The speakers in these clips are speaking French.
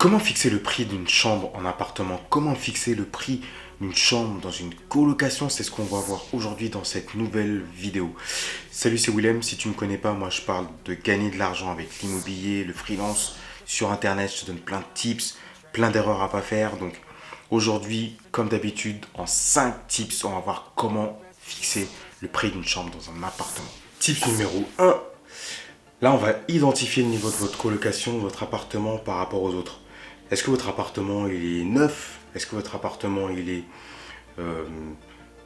Comment fixer le prix d'une chambre en appartement? Comment fixer le prix d'une chambre dans une colocation? C'est ce qu'on va voir aujourd'hui dans cette nouvelle vidéo. Salut, c'est Willem. Si tu ne me connais pas, moi je parle de gagner de l'argent avec l'immobilier, le freelance sur internet. Je te donne plein de tips, plein d'erreurs à pas faire. Donc aujourd'hui, comme d'habitude, en 5 tips, on va voir comment fixer le prix d'une chambre dans un appartement. Tip numéro 1. Là, on va identifier le niveau de votre colocation, de votre appartement par rapport aux autres. Est-ce que votre appartement il est neuf? Est-ce que votre appartement il est euh,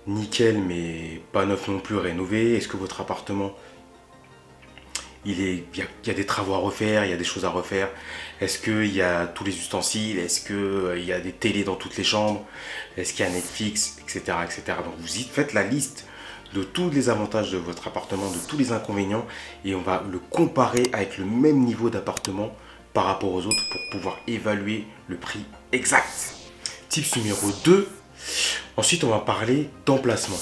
nickel mais pas neuf non plus, rénové? Est-ce que votre appartement il y a des travaux à refaire, il y a des choses à refaire? Est-ce qu'il y a tous les ustensiles? Est-ce qu'il y a des télés dans toutes les chambres? Est-ce qu'il y a Netflix, etc., etc. Donc vous faites la liste de tous les avantages de votre appartement, de tous les inconvénients, et on va le comparer avec le même niveau d'appartement par rapport aux autres pour pouvoir évaluer le prix exact. Tips numéro 2. Ensuite, on va parler d'emplacement.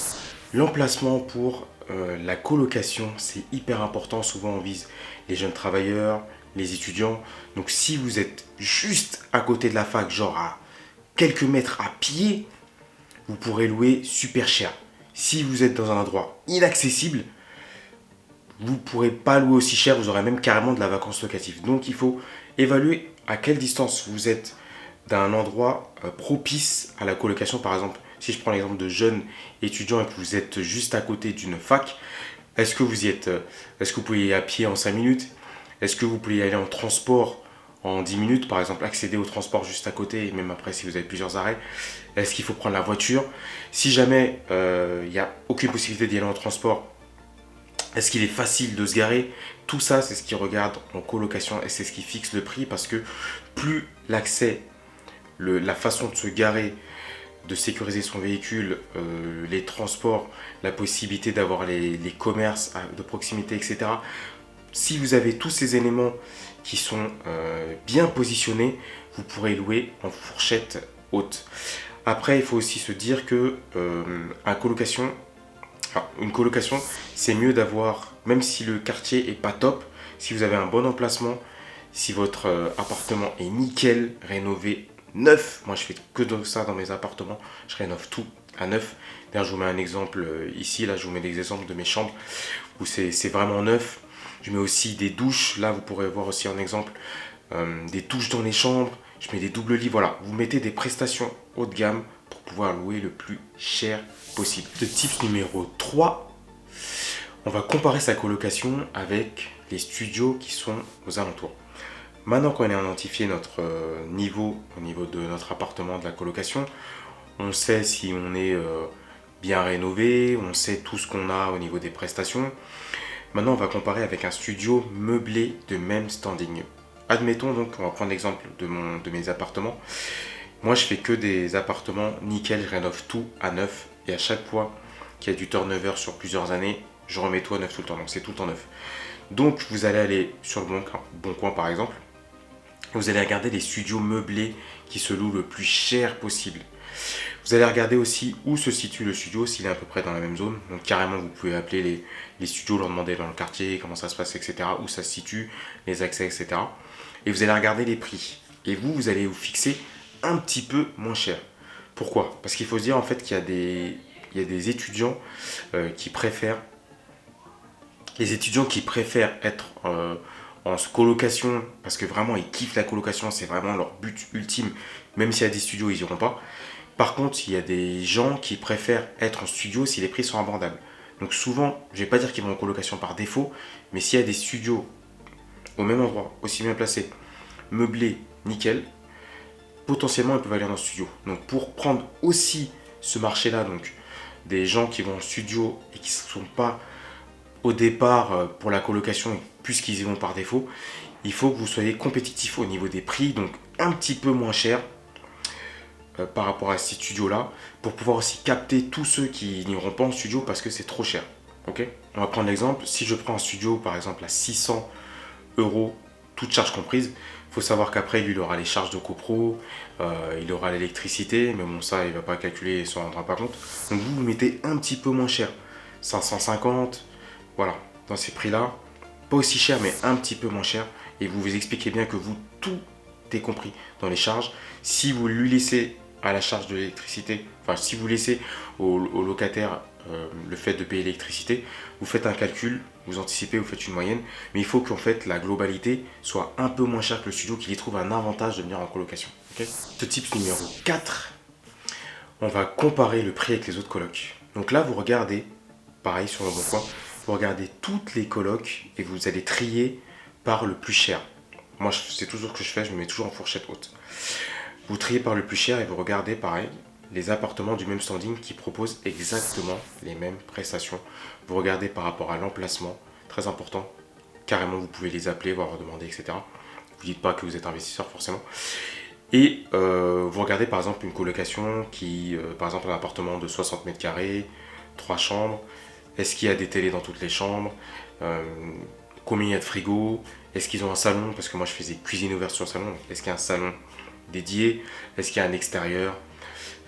L'emplacement pour la colocation, c'est hyper important. Souvent, on vise les jeunes travailleurs, les étudiants. Donc, si vous êtes juste à côté de la fac, genre à quelques mètres à pied, vous pourrez louer super cher. Si vous êtes dans un endroit inaccessible, vous ne pourrez pas louer aussi cher, vous aurez même carrément de la vacance locative. Donc il faut évaluer à quelle distance vous êtes d'un endroit propice à la colocation. Par exemple, si je prends l'exemple de jeunes étudiants et que vous êtes juste à côté d'une fac, est-ce que vous y êtes, est-ce que vous pouvez y aller à pied en 5 minutes? Est-ce que vous pouvez y aller en transport en 10 minutes, par exemple, accéder au transport juste à côté, et même après si vous avez plusieurs arrêts? Est-ce qu'il faut prendre la voiture? Si jamais il n'y a aucune possibilité d'y aller en transport, est-ce qu'il est facile de se garer? Tout ça, c'est ce qui regarde en colocation et c'est ce qui fixe le prix, parce que plus l'accès, la façon de se garer, de sécuriser son véhicule, les transports, la possibilité d'avoir les commerces de proximité, etc. Si vous avez tous ces éléments qui sont bien positionnés, vous pourrez louer en fourchette haute. Après, il faut aussi se dire que une colocation, c'est mieux d'avoir, même si le quartier est pas top, si vous avez un bon emplacement, si votre appartement est nickel, rénové, neuf. Moi, je fais que de ça dans mes appartements. Je rénove tout à neuf. D'ailleurs, je vous mets un exemple ici. Là, je vous mets des exemples de mes chambres où c'est vraiment neuf. Je mets aussi des douches. Là, vous pourrez voir aussi un exemple des douches dans les chambres. Je mets des doubles lits. Voilà, vous mettez des prestations haut de gamme pour pouvoir louer le plus cher possible. Le type numéro 3, on va comparer sa colocation avec les studios qui sont aux alentours. Maintenant qu'on a identifié notre niveau au niveau de notre appartement, de la colocation, on sait si on est bien rénové, on sait tout ce qu'on a au niveau des prestations. Maintenant, on va comparer avec un studio meublé de même standing. Admettons donc, on va prendre l'exemple de mes appartements. Moi, je fais que des appartements nickel, je rénove tout à neuf. Et à chaque fois qu'il y a du turnover sur plusieurs années, je remets tout à neuf tout le temps. Donc, c'est tout le temps neuf. Donc, vous allez aller sur le Bon Coin, par exemple. Vous allez regarder les studios meublés qui se louent le plus cher possible. Vous allez regarder aussi où se situe le studio, s'il est à peu près dans la même zone. Donc carrément, vous pouvez appeler les studios, leur demander dans le quartier, comment ça se passe, etc. Où ça se situe, les accès, etc. Et vous allez regarder les prix. Et vous allez vous fixer un petit peu moins cher. Pourquoi? Parce qu'il faut se dire en fait qu'il y a des étudiants qui préfèrent... Les étudiants qui préfèrent être en colocation, parce que vraiment ils kiffent la colocation, c'est vraiment leur but ultime, même s'il y a des studios, ils n'iront pas. Par contre, il y a des gens qui préfèrent être en studio si les prix sont abordables. Donc souvent, je ne vais pas dire qu'ils vont en colocation par défaut, mais s'il y a des studios au même endroit, aussi bien placés, meublés, nickel, potentiellement ils peuvent aller dans le studio. Donc pour prendre aussi ce marché-là, donc des gens qui vont en studio et qui ne sont pas au départ pour la colocation, puisqu'ils y vont par défaut, il faut que vous soyez compétitif au niveau des prix, donc un petit peu moins cher par rapport à ces studios-là, pour pouvoir aussi capter tous ceux qui n'iront pas en studio parce que c'est trop cher. Ok, on va prendre l'exemple. Si je prends un studio par exemple à 600 euros, toutes charges comprises, il faut savoir qu'après lui, il aura les charges de copro, il aura l'électricité, mais bon, ça il ne va pas calculer, il ne s'en rendra pas compte. Donc vous mettez un petit peu moins cher, 550. Voilà, dans ces prix-là, pas aussi cher, mais un petit peu moins cher. Et vous vous expliquez bien que vous, tout est compris dans les charges. Si vous lui laissez à la charge de l'électricité, enfin si vous laissez au locataire le fait de payer l'électricité, vous faites un calcul, vous anticipez, vous faites une moyenne, mais il faut qu'en fait la globalité soit un peu moins chère que le studio, qu'il y trouve un avantage de venir en colocation. Okay, ce type numéro 4, on va comparer le prix avec les autres colocs. Donc là, vous regardez, pareil sur le bon coin, vous regardez toutes les colocs et vous allez trier par le plus cher. Moi, c'est toujours ce que je fais, je me mets toujours en fourchette haute. Vous triez par le plus cher et vous regardez, pareil, les appartements du même standing qui proposent exactement les mêmes prestations. Vous regardez par rapport à l'emplacement, très important. Carrément, vous pouvez les appeler, voire leur demander, etc. Vous ne dites pas que vous êtes investisseur, forcément. Et vous regardez, par exemple, une colocation qui, par exemple, un appartement de 60 mètres carrés, 3 chambres. Est-ce qu'il y a des télés dans toutes les chambres? Combien il y a de frigo? Est-ce qu'ils ont un salon? Parce que moi, je faisais cuisine ouverte sur le salon. Est-ce qu'il y a un salon dédié? Est-ce qu'il y a un extérieur?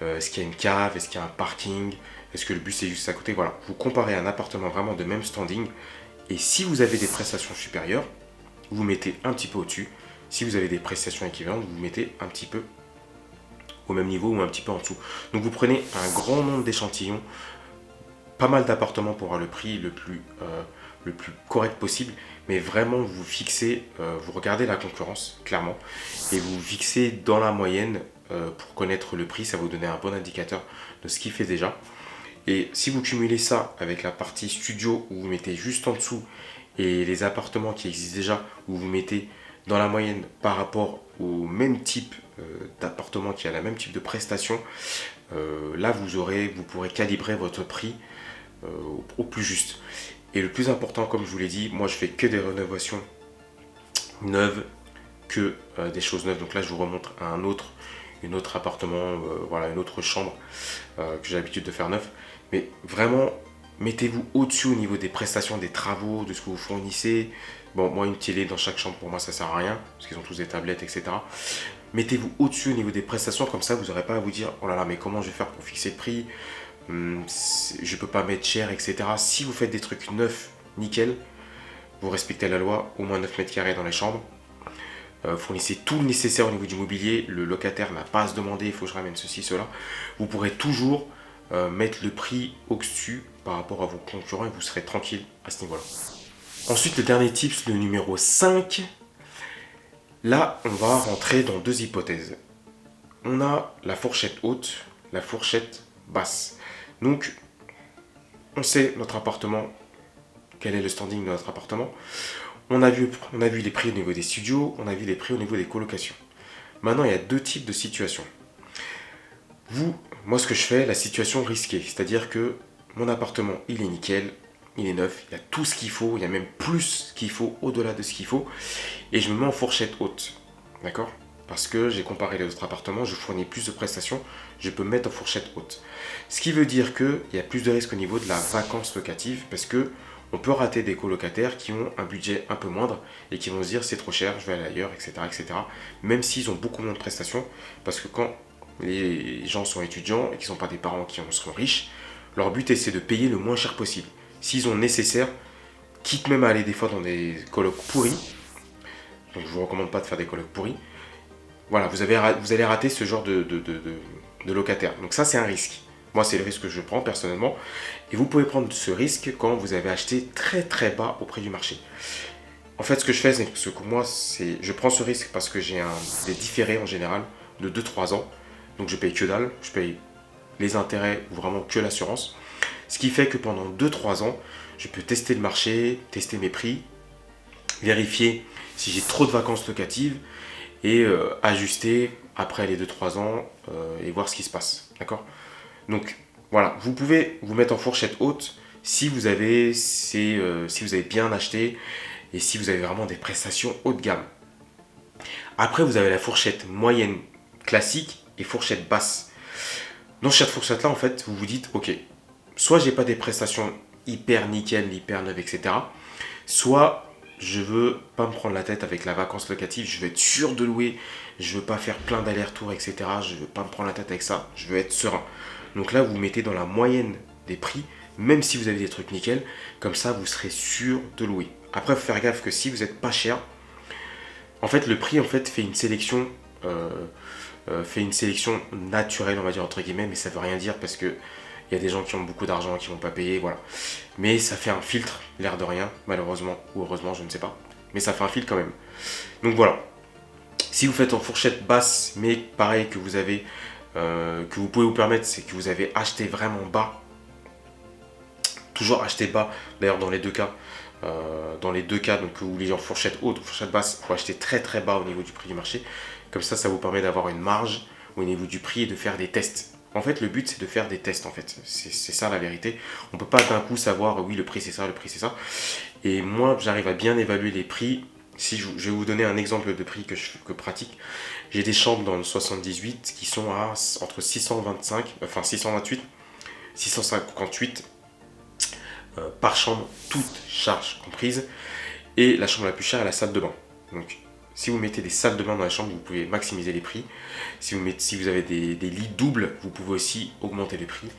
Est-ce qu'il y a une cave? Est-ce qu'il y a un parking? Est-ce que le bus est juste à côté? Voilà, vous comparez un appartement vraiment de même standing. Et si vous avez des prestations supérieures, vous mettez un petit peu au-dessus. Si vous avez des prestations équivalentes, vous mettez un petit peu au même niveau ou un petit peu en dessous. Donc vous prenez un grand nombre d'échantillons, pas mal d'appartements pour avoir le prix le plus correct possible, mais vraiment vous fixez, vous regardez la concurrence clairement et vous fixez dans la moyenne pour connaître le prix. Ça va vous donner un bon indicateur de ce qu'il fait déjà. Et si vous cumulez ça avec la partie studio où vous mettez juste en dessous et les appartements qui existent déjà où vous mettez dans la moyenne par rapport au même type d'appartement qui a la même type de prestation, là vous pourrez calibrer votre prix au plus juste. Et le plus important, comme je vous l'ai dit, moi je fais que des rénovations neuves, que des choses neuves. Donc là je vous remontre à un autre appartement, voilà, une autre chambre que j'ai l'habitude de faire neuf. Mais vraiment, mettez-vous au-dessus au niveau des prestations, des travaux, de ce que vous fournissez. Bon, moi une télé dans chaque chambre, pour moi ça sert à rien, parce qu'ils ont tous des tablettes, etc. Mettez-vous au-dessus au niveau des prestations, comme ça vous n'aurez pas à vous dire, oh là là, mais comment je vais faire pour fixer le prix? Je peux pas mettre cher, etc. Si vous faites des trucs neufs, nickel, vous respectez la loi, au moins 9 mètres carrés dans les chambres. Fournissez tout le nécessaire au niveau du mobilier, le locataire n'a pas à se demander, il faut que je ramène ceci, cela. Vous pourrez toujours mettre le prix au-dessus par rapport à vos concurrents et vous serez tranquille à ce niveau-là. Ensuite, le dernier tips, le numéro 5. Là, on va rentrer dans deux hypothèses. On a la fourchette haute, la fourchette basse. Donc, on sait notre appartement, quel est le standing de notre appartement. On a vu les prix au niveau des studios, on a vu les prix au niveau des colocations. Maintenant, il y a deux types de situations. Moi ce que je fais, la situation risquée, c'est-à-dire que mon appartement, il est nickel, il est neuf, il y a tout ce qu'il faut, il y a même plus qu'il faut, au-delà de ce qu'il faut, et je me mets en fourchette haute, d'accord? Parce que j'ai comparé les autres appartements, je fournis plus de prestations, je peux me mettre en fourchette haute. Ce qui veut dire qu'il y a plus de risques au niveau de la vacance locative, parce que on peut rater des colocataires qui ont un budget un peu moindre et qui vont se dire c'est trop cher, je vais aller ailleurs, etc., etc. Même s'ils ont beaucoup moins de prestations, parce que quand les gens sont étudiants et qui ne sont pas des parents qui en seront riches, leur but c'est de payer le moins cher possible. S'ils ont nécessaire, quitte même à aller des fois dans des colocs pourris, donc je ne vous recommande pas de faire des colocs pourris, voilà, vous allez rater ce genre de locataire. Donc ça c'est un risque. Moi c'est le risque que je prends personnellement. Et vous pouvez prendre ce risque quand vous avez acheté très très bas au prix du marché. En fait ce que je fais, c'est que moi je prends ce risque parce que j'ai des différés en général de 2-3 ans. Donc je paye que dalle, je paye les intérêts ou vraiment que l'assurance. Ce qui fait que pendant 2-3 ans, je peux tester le marché, tester mes prix, vérifier si j'ai trop de vacances locatives et ajuster après les 2-3 ans et voir ce qui se passe. D'accord? Donc voilà, vous pouvez vous mettre en fourchette haute si vous avez bien acheté et si vous avez vraiment des prestations haut de gamme. Après, vous avez la fourchette moyenne classique et fourchette basse. Dans cette fourchette-là, en fait, vous vous dites, ok, soit j'ai pas des prestations hyper nickel, hyper neuves, etc. Soit je veux pas me prendre la tête avec la vacance locative, je veux être sûr de louer, je veux pas faire plein d'allers-retours, etc. Je veux pas me prendre la tête avec ça, je veux être serein. Donc là, vous mettez dans la moyenne des prix, même si vous avez des trucs nickel, comme ça, vous serez sûr de louer. Après, il faut faire gaffe que si vous n'êtes pas cher, En fait, le prix en fait fait une sélection naturelle, on va dire entre guillemets, mais ça veut rien dire parce que il y a des gens qui ont beaucoup d'argent qui vont pas payer, voilà. Mais ça fait un filtre, l'air de rien, malheureusement ou heureusement, je ne sais pas. Mais ça fait un filtre quand même. Donc voilà. Si vous faites en fourchette basse, mais pareil que vous avez, que vous pouvez vous permettre, c'est que vous avez acheté vraiment bas. Toujours acheter bas, d'ailleurs dans les deux cas. Donc que vous voulez en fourchette haute ou fourchette basse, il faut acheter très très bas au niveau du prix du marché. Comme ça vous permet d'avoir une marge au niveau du prix et de faire des tests. En fait, le but c'est de faire des tests en fait. C'est ça la vérité. On peut pas d'un coup savoir oui le prix c'est ça, le prix c'est ça. Et moi j'arrive à bien évaluer les prix. Si je vais vous donner un exemple de prix que pratique. J'ai des chambres dans le 78 qui sont à entre 628, 658 par chambre, toutes charges comprises. Et la chambre la plus chère est la salle de bain. Donc si vous mettez des salles de bain dans la chambre, vous pouvez maximiser les prix. Si vous avez des lits doubles, vous pouvez aussi augmenter les prix.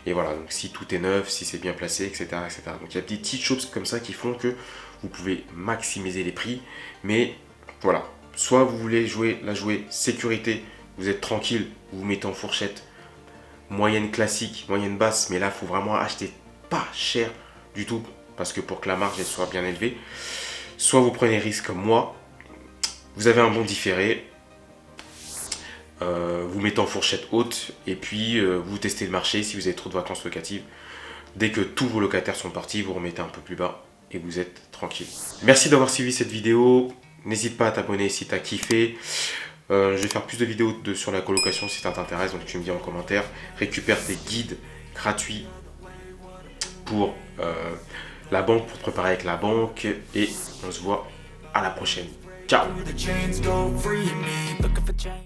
Et voilà, donc si tout est neuf, si c'est bien placé, etc., etc. Donc il y a des petites choses comme ça qui font que vous pouvez maximiser les prix. Mais voilà, soit vous voulez jouer sécurité, vous êtes tranquille, vous vous mettez en fourchette moyenne classique, moyenne basse, mais là il faut vraiment acheter pas cher du tout, parce que pour que la marge elle soit bien élevée. Soit vous prenez risque comme moi, vous avez un bon différé, vous mettez en fourchette haute, et puis vous testez le marché. Si vous avez trop de vacances locatives, dès que tous vos locataires sont partis, vous remettez un peu plus bas, et vous êtes tranquille. Merci d'avoir suivi cette vidéo, n'hésite pas à t'abonner si tu as kiffé. Je vais faire plus de vidéos sur la colocation si ça t'intéresse, donc tu me dis en commentaire. Récupère des guides gratuits pour la banque, pour te préparer avec la banque, et on se voit à la prochaine. Ciao.